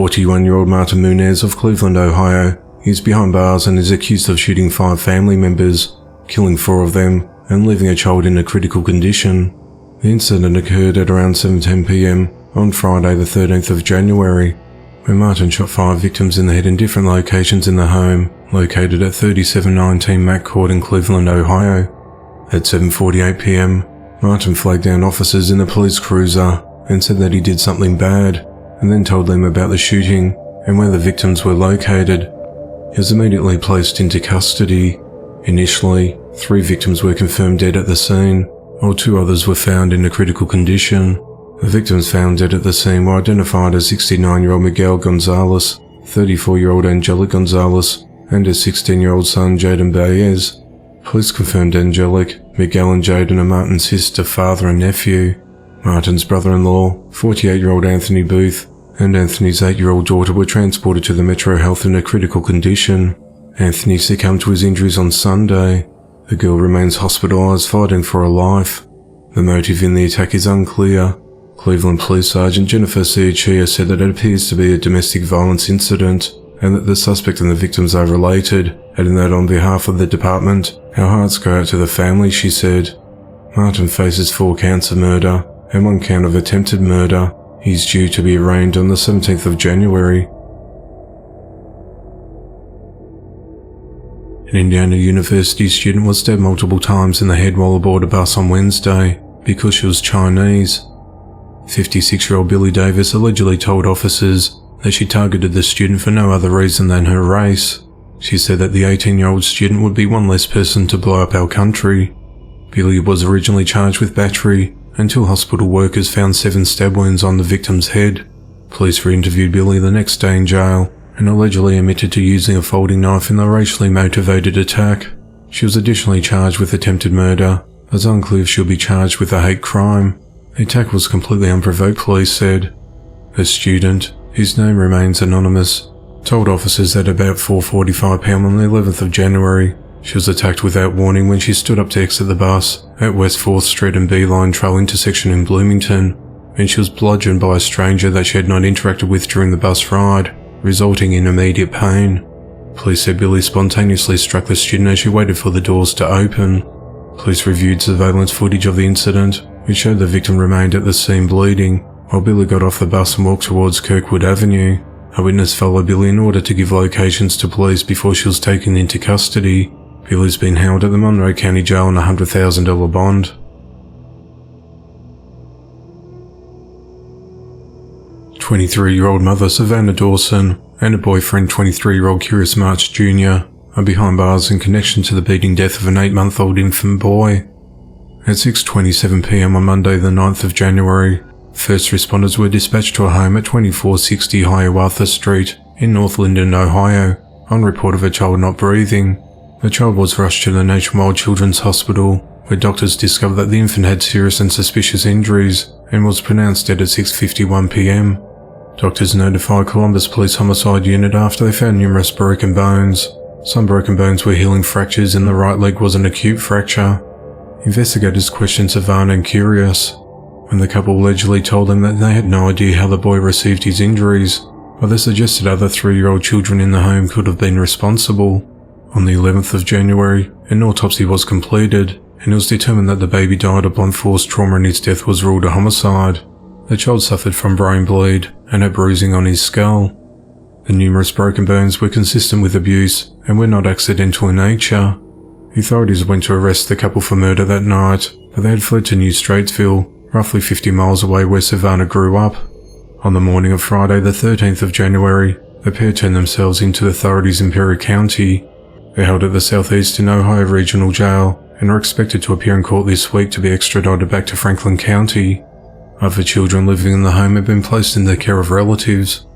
41-year-old Martin Munez of Cleveland, Ohio, is behind bars and is accused of shooting 5 family members, killing 4 of them, and leaving a child in a critical condition. The incident occurred at around 7:10 p.m. on Friday the 13th of January, when Martin shot 5 victims in the head in different locations in the home, located at 3719 Mack Court in Cleveland, Ohio. At 7:48 p.m, Martin flagged down officers in a police cruiser and said that he did something bad, and then told them about the shooting and where the victims were located. He was immediately placed into custody. Initially, 3 victims were confirmed dead at the scene, while 2 others were found in a critical condition. The victims found dead at the scene were identified as 69-year-old Miguel Gonzalez, 34-year-old Angelic Gonzalez, and his 16-year-old son Jaden Baez. Police confirmed Angelic, Miguel and Jaden are Martin's sister, father and nephew. Martin's brother-in-law, 48-year-old Anthony Booth, and Anthony's 8-year-old daughter were transported to the Metro Health in a critical condition. Anthony succumbed to his injuries on Sunday. The girl remains hospitalized, fighting for her life. The motive in the attack is unclear. Cleveland Police Sergeant Jennifer Ciachia said that it appears to be a domestic violence incident, and that the suspect and the victims are related, adding that on behalf of the department, our hearts go out to the family, she said. Martin faces 4 counts of murder and 1 count of attempted murder. He's due to be arraigned on the 17th of January. An Indiana University student was stabbed multiple times in the head while aboard a bus on Wednesday because she was Chinese. 56-year-old Billy Davis allegedly told officers that she targeted the student for no other reason than her race. She said that the 18-year-old student would be one less person to blow up our country. Billy was originally charged with battery until hospital workers found 7 stab wounds on the victim's head. Police re-interviewed Billy the next day in jail and allegedly admitted to using a folding knife in the racially motivated attack. She was additionally charged with attempted murder, but it's unclear if she'll be charged with a hate crime. The attack was completely unprovoked, police said. A student, whose name remains anonymous, told officers that about 4:45 p.m. on the 11th of January, she was attacked without warning when she stood up to exit the bus at West 4th Street and Beeline Trail intersection in Bloomington, and she was bludgeoned by a stranger that she had not interacted with during the bus ride, resulting in immediate pain. Police said Billy spontaneously struck the student as she waited for the doors to open. Police reviewed surveillance footage of the incident, which showed the victim remained at the scene bleeding, while Billy got off the bus and walked towards Kirkwood Avenue. A witness followed Billy in order to give locations to police before she was taken into custody. Billy's been held at the Monroe County Jail on a $100,000 bond. 23-year-old mother Savannah Dawson and her boyfriend 23-year-old Curious March Jr. are behind bars in connection to the beating death of an 8-month-old infant boy. At 6:27 p.m. on Monday the 9th of January, first responders were dispatched to a home at 2460 Hiawatha Street in North Linden, Ohio, on report of a child not breathing. The child was rushed to the Nationwide Children's Hospital, where doctors discovered that the infant had serious and suspicious injuries and was pronounced dead at 6:51 p.m. Doctors notified Columbus Police Homicide Unit after they found numerous broken bones. Some broken bones were healing fractures and the right leg was an acute fracture. Investigators questioned Savannah and Curious, when the couple allegedly told them that they had no idea how the boy received his injuries, but they suggested other 3-year-old children in the home could have been responsible. On the 11th of January, an autopsy was completed, and it was determined that the baby died of blunt force trauma and his death was ruled a homicide. The child suffered from brain bleed and had bruising on his skull. The numerous broken bones were consistent with abuse and were not accidental in nature. Authorities went to arrest the couple for murder that night, but they had fled to New Straitsville, roughly 50 miles away where Savannah grew up. On the morning of Friday the 13th of January, the pair turned themselves into authorities in Perry County. They're held at the Southeastern Ohio Regional Jail and are expected to appear in court this week to be extradited back to Franklin County. Other children living in the home have been placed in the care of relatives.